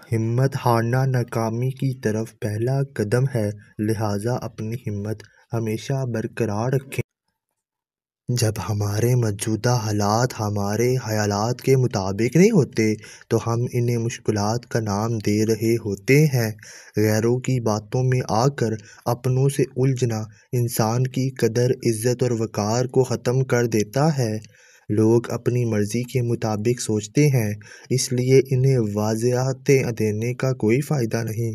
ہمت ہارنا ناکامی کی طرف پہلا قدم ہے، لہٰذا اپنی ہمت ہمیشہ برقرار رکھیں۔ جب ہمارے موجودہ حالات ہمارے خیالات کے مطابق نہیں ہوتے تو ہم انہیں مشکلات کا نام دے رہے ہوتے ہیں۔ غیروں کی باتوں میں آ کر اپنوں سے الجھنا انسان کی قدر، عزت اور وقار کو ختم کر دیتا ہے۔ لوگ اپنی مرضی کے مطابق سوچتے ہیں، اس لیے انہیں وضاحتیں دینے کا کوئی فائدہ نہیں۔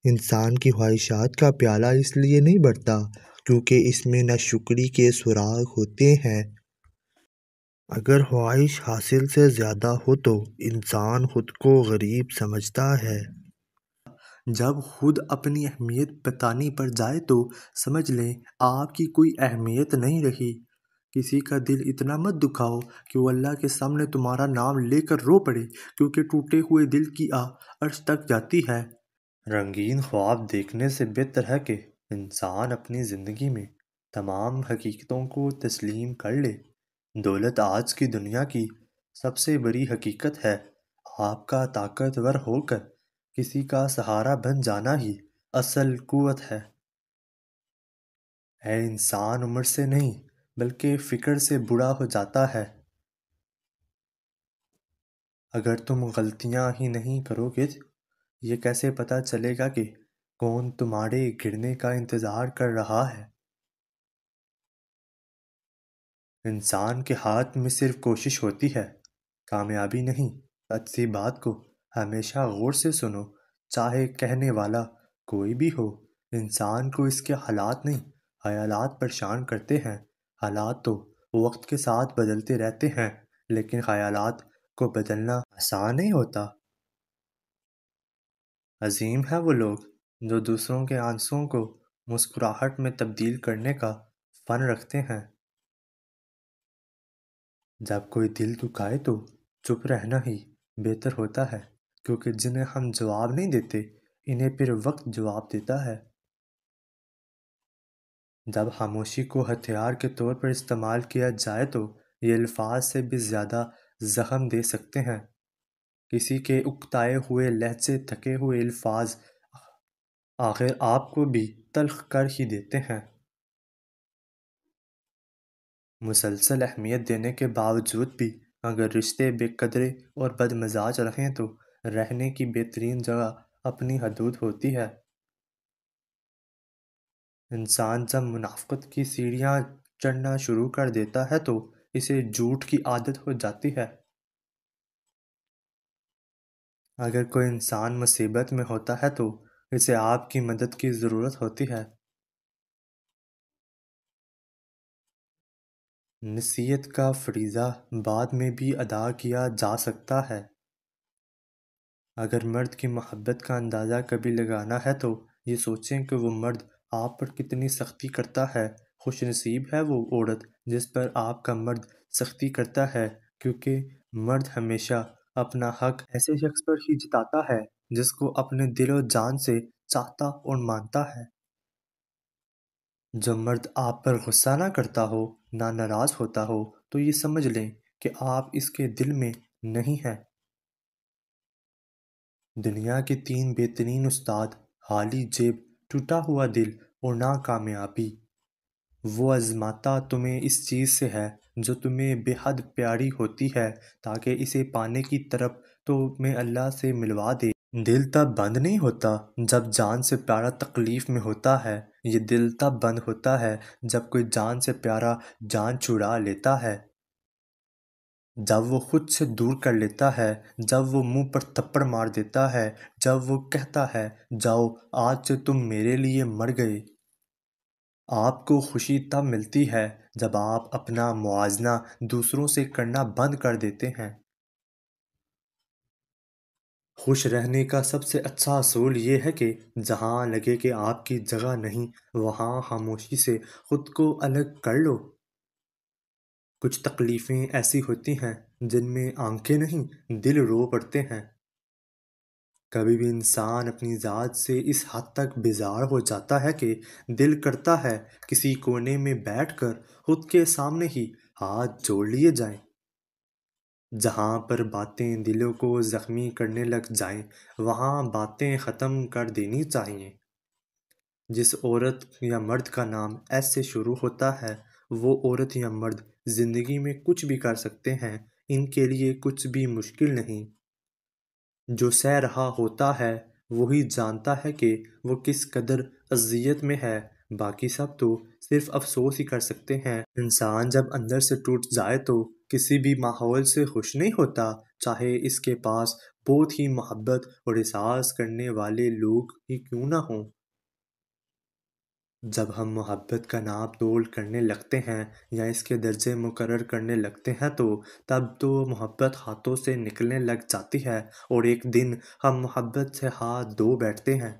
انسان کی خواہشات کا پیالہ اس لیے نہیں بھرتا کیونکہ اس میں ناشکری کے سراغ ہوتے ہیں۔ اگر خواہش حاصل سے زیادہ ہو تو انسان خود کو غریب سمجھتا ہے۔ جب خود اپنی اہمیت بتانے پر جائے تو سمجھ لیں آپ کی کوئی اہمیت نہیں رہی۔ کسی کا دل اتنا مت دکھاؤ کہ وہ اللہ کے سامنے تمہارا نام لے کر رو پڑے، کیونکہ ٹوٹے ہوئے دل کی آہ عرش تک جاتی ہے۔ رنگین خواب دیکھنے سے بہتر ہے کہ انسان اپنی زندگی میں تمام حقیقتوں کو تسلیم کر لے۔ دولت آج کی دنیا کی سب سے بڑی حقیقت ہے۔ آپ کا طاقتور ہو کر کسی کا سہارا بن جانا ہی اصل قوت ہے۔ اے انسان عمر سے نہیں بلکہ فکر سے بوڑھا ہو جاتا ہے۔ اگر تم غلطیاں ہی نہیں کرو گے یہ کیسے پتہ چلے گا کہ کون تمہارے گرنے کا انتظار کر رہا ہے؟ انسان کے ہاتھ میں صرف کوشش ہوتی ہے، کامیابی نہیں۔ اچھی بات کو ہمیشہ غور سے سنو، چاہے کہنے والا کوئی بھی ہو۔ انسان کو اس کے حالات نہیں، خیالات پریشان کرتے ہیں۔ حالات تو وقت کے ساتھ بدلتے رہتے ہیں، لیکن خیالات کو بدلنا آسان نہیں ہوتا۔ عظیم ہیں وہ لوگ جو دوسروں کے آنسوؤں کو مسکراہٹ میں تبدیل کرنے کا فن رکھتے ہیں۔ جب کوئی دل دکھائے تو چپ رہنا ہی بہتر ہوتا ہے، کیونکہ جنہیں ہم جواب نہیں دیتے انہیں پھر وقت جواب دیتا ہے۔ جب خاموشی کو ہتھیار کے طور پر استعمال کیا جائے تو یہ الفاظ سے بھی زیادہ زخم دے سکتے ہیں۔ کسی کے اکتائے ہوئے لہجے، تھکے ہوئے الفاظ آخر آپ کو بھی تلخ کر ہی دیتے ہیں۔ مسلسل اہمیت دینے کے باوجود بھی اگر رشتے بے قدرے اور بد مزاج رہیں تو رہنے کی بہترین جگہ اپنی حدود ہوتی ہے۔ انسان جب منافقت کی سیڑھیاں چڑھنا شروع کر دیتا ہے تو اسے جھوٹ کی عادت ہو جاتی ہے۔ اگر کوئی انسان مصیبت میں ہوتا ہے تو اسے آپ کی مدد کی ضرورت ہوتی ہے۔ نصیحت کا فریضہ بعد میں بھی ادا کیا جا سکتا ہے۔ اگر مرد کی محبت کا اندازہ کبھی لگانا ہے تو یہ سوچیں کہ وہ مرد آپ پر کتنی سختی کرتا ہے۔ خوش نصیب ہے وہ عورت جس پر آپ کا مرد سختی کرتا ہے، کیونکہ مرد ہمیشہ اپنا حق ایسے شخص پر ہی جتاتا ہے جس کو اپنے دل و جان سے چاہتا اور مانتا ہے۔ جب مرد آپ پر غصہ نہ کرتا ہو، نہ ناراض ہوتا ہو، تو یہ سمجھ لیں کہ آپ اس کے دل میں نہیں ہیں۔ دنیا کے 3 بہترین استاد، خالی جیب، ٹوٹا ہوا دل اور ناکامیابی۔ وہ آزماتا تمہیں اس چیز سے ہے جو تمہیں بے حد پیاری ہوتی ہے تاکہ اسے پانے کی طرف تمہیں اللہ سے ملوا دے۔ دل تب بند نہیں ہوتا جب جان سے پیارا تکلیف میں ہوتا ہے، یہ دل تب بند ہوتا ہے جب کوئی جان سے پیارا جان چرا لیتا ہے، جب وہ خود سے دور کر لیتا ہے، جب وہ منہ پر تھپڑ مار دیتا ہے، جب وہ کہتا ہے جاؤ آج سے تم میرے لیے مر گئے۔ آپ کو خوشی تب ملتی ہے جب آپ اپنا موازنہ دوسروں سے کرنا بند کر دیتے ہیں۔ خوش رہنے کا سب سے اچھا اصول یہ ہے کہ جہاں لگے کہ آپ کی جگہ نہیں وہاں خاموشی سے خود کو الگ کر لو۔ کچھ تکلیفیں ایسی ہوتی ہیں جن میں آنکھیں نہیں دل رو پڑتے ہیں۔ کبھی بھی انسان اپنی ذات سے اس حد تک بیزار ہو جاتا ہے کہ دل کرتا ہے کسی کونے میں بیٹھ کر خود کے سامنے ہی ہاتھ جوڑ لیے جائیں۔ جہاں پر باتیں دلوں کو زخمی کرنے لگ جائیں وہاں باتیں ختم کر دینی چاہیے۔ جس عورت یا مرد کا نام ایس سے شروع ہوتا ہے وہ عورت یا مرد زندگی میں کچھ بھی کر سکتے ہیں، ان کے لیے کچھ بھی مشکل نہیں۔ جو سہ رہا ہوتا ہے وہی جانتا ہے کہ وہ کس قدر اذیت میں ہے، باقی سب تو صرف افسوس ہی کر سکتے ہیں۔ انسان جب اندر سے ٹوٹ جائے تو کسی بھی ماحول سے خوش نہیں ہوتا، چاہے اس کے پاس بہت ہی محبت اور احساس کرنے والے لوگ ہی کیوں نہ ہوں۔ جب ہم محبت کا ناپ تول کرنے لگتے ہیں یا اس کے درجے مقرر کرنے لگتے ہیں تو تب تو محبت ہاتھوں سے نکلنے لگ جاتی ہے اور ایک دن ہم محبت سے ہاتھ دھو بیٹھتے ہیں۔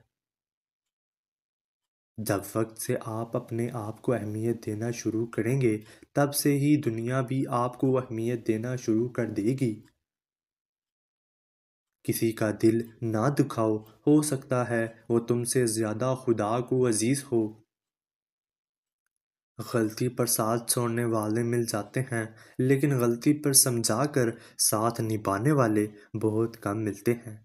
جب وقت سے آپ اپنے آپ کو اہمیت دینا شروع کریں گے تب سے ہی دنیا بھی آپ کو اہمیت دینا شروع کر دے گی۔ کسی کا دل نہ دکھاؤ، ہو سکتا ہے وہ تم سے زیادہ خدا کو عزیز ہو۔ غلطی پر ساتھ چھوڑنے والے مل جاتے ہیں لیکن غلطی پر سمجھا کر ساتھ نبھانے والے بہت کم ملتے ہیں۔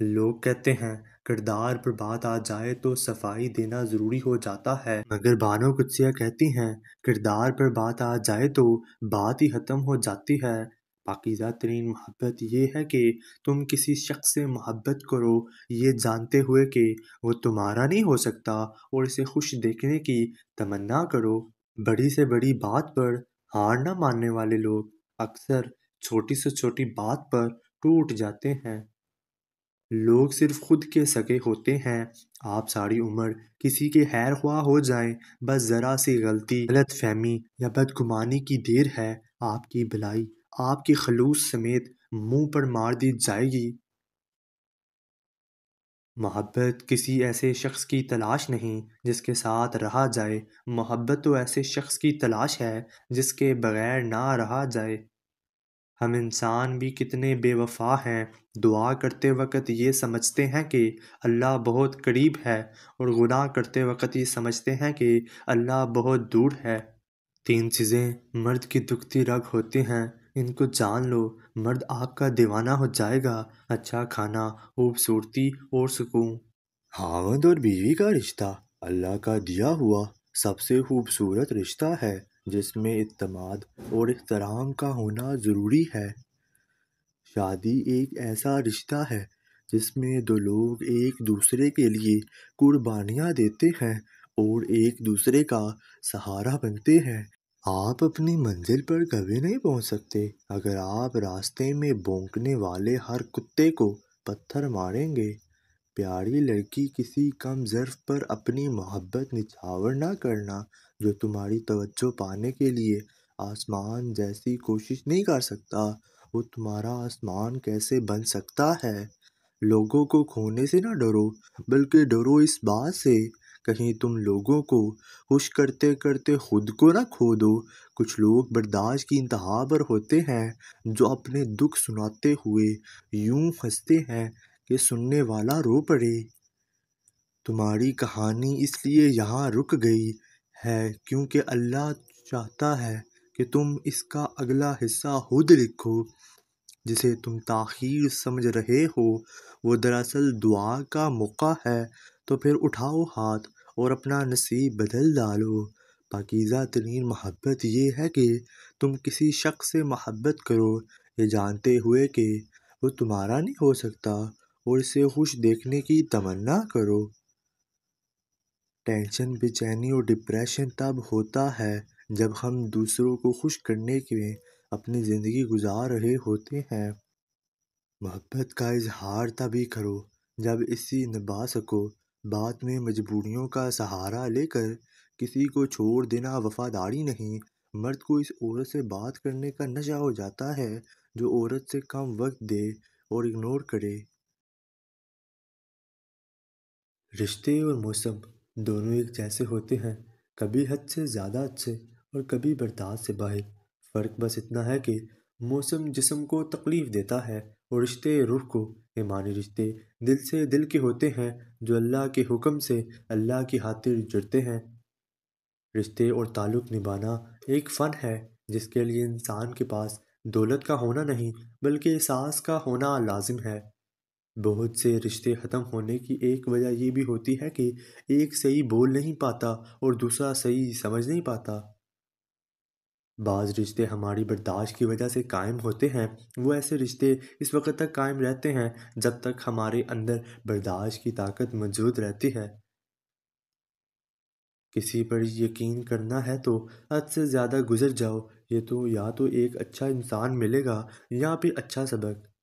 لوگ کہتے ہیں کردار پر بات آ جائے تو صفائی دینا ضروری ہو جاتا ہے، مگر بانو قدسیہ کہتی ہیں کردار پر بات آ جائے تو بات ہی ختم ہو جاتی ہے۔ پاکیزہ ترین محبت یہ ہے کہ تم کسی شخص سے محبت کرو یہ جانتے ہوئے کہ وہ تمہارا نہیں ہو سکتا اور اسے خوش دیکھنے کی تمنا کرو۔ بڑی سے بڑی بات پر ہار نہ ماننے والے لوگ اکثر چھوٹی سے چھوٹی بات پر ٹوٹ جاتے ہیں۔ لوگ صرف خود کے سگے ہوتے ہیں، آپ ساری عمر کسی کے خیر خواہ ہو جائیں، بس ذرا سی غلطی، غلط فہمی یا بدگمانی کی دیر ہے، آپ کی بھلائی آپ کے خلوص سمیت منہ پر مار دی جائے گی۔ محبت کسی ایسے شخص کی تلاش نہیں جس کے ساتھ رہا جائے، محبت تو ایسے شخص کی تلاش ہے جس کے بغیر نہ رہا جائے۔ ہم انسان بھی کتنے بے وفا ہیں، دعا کرتے وقت یہ سمجھتے ہیں کہ اللہ بہت قریب ہے اور گناہ کرتے وقت یہ سمجھتے ہیں کہ اللہ بہت دور ہے۔ تین چیزیں مرد کی دکھتی رگ ہوتی ہیں، ان کو جان لو، مرد آپ کا دیوانہ ہو جائے گا۔ اچھا کھانا، خوبصورتی اور سکون۔ خاوند اور بیوی کا رشتہ اللہ کا دیا ہوا سب سے خوبصورت رشتہ ہے جس میں اعتماد اور احترام کا ہونا ضروری ہے۔ شادی ایک ایسا رشتہ ہے جس میں دو لوگ ایک دوسرے کے لیے قربانیاں دیتے ہیں اور ایک دوسرے کا سہارا بنتے ہیں۔ آپ اپنی منزل پر کبھی نہیں پہنچ سکتے اگر آپ راستے میں بھونکنے والے ہر کتے کو پتھر ماریں گے۔ پیاری لڑکی کسی کم ظرف پر اپنی محبت نچھاور نہ کرنا، جو تمہاری توجہ پانے کے لیے آسمان جیسی کوشش نہیں کر سکتا وہ تمہارا آسمان کیسے بن سکتا ہے۔ لوگوں کو کھونے سے نہ ڈرو بلکہ ڈرو اس بات سے کہیں تم لوگوں کو خوش کرتے کرتے خود کو نہ کھو دو۔ کچھ لوگ برداشت کی انتہا پر ہوتے ہیں جو اپنے دکھ سناتے ہوئے یوں ہنستے ہیں کہ سننے والا رو پڑے۔ تمہاری کہانی اس لیے یہاں رک گئی ہے کیونکہ اللہ چاہتا ہے کہ تم اس کا اگلا حصہ خود لکھو۔ جسے تم تاخیر سمجھ رہے ہو وہ دراصل دعا کا موقع ہے، تو پھر اٹھاؤ ہاتھ اور اپنا نصیب بدل ڈالو۔ پاکیزہ ترین محبت یہ ہے کہ تم کسی شخص سے محبت کرو یہ جانتے ہوئے کہ وہ تمہارا نہیں ہو سکتا اور اسے خوش دیکھنے کی تمنا کرو۔ ٹینشن، بے چینی اور ڈپریشن تب ہوتا ہے جب ہم دوسروں کو خوش کرنے میں اپنی زندگی گزار رہے ہوتے ہیں۔ محبت کا اظہار تبھی کرو جب اسے نبھا سکو۔ بعد میں مجبوریوں کا سہارا لے کر کسی کو چھوڑ دینا وفاداری نہیں۔ مرد کو اس عورت سے بات کرنے کا نشہ ہو جاتا ہے جو عورت سے کم وقت دے اور اگنور کرے۔ رشتے اور موسم دونوں ایک جیسے ہوتے ہیں، کبھی حد سے زیادہ اچھے اور کبھی برداشت سے باہر۔ فرق بس اتنا ہے کہ موسم جسم کو تکلیف دیتا ہے اور رشتے روح کو۔ ایمانی رشتے دل سے دل کے ہوتے ہیں جو اللہ کے حکم سے اللہ کی خاطر جڑتے ہیں۔ رشتے اور تعلق نبھانا ایک فن ہے جس کے لیے انسان کے پاس دولت کا ہونا نہیں بلکہ احساس کا ہونا لازم ہے۔ بہت سے رشتے ختم ہونے کی ایک وجہ یہ بھی ہوتی ہے کہ ایک صحیح بول نہیں پاتا اور دوسرا صحیح سمجھ نہیں پاتا۔ بعض رشتے ہماری برداشت کی وجہ سے قائم ہوتے ہیں۔ وہ ایسے رشتے اس وقت تک قائم رہتے ہیں جب تک ہمارے اندر برداشت کی طاقت موجود رہتی ہے۔ کسی پر یقین کرنا ہے تو حد سے زیادہ گزر جاؤ، یہ تو یا تو ایک اچھا انسان ملے گا یا پھر اچھا سبق۔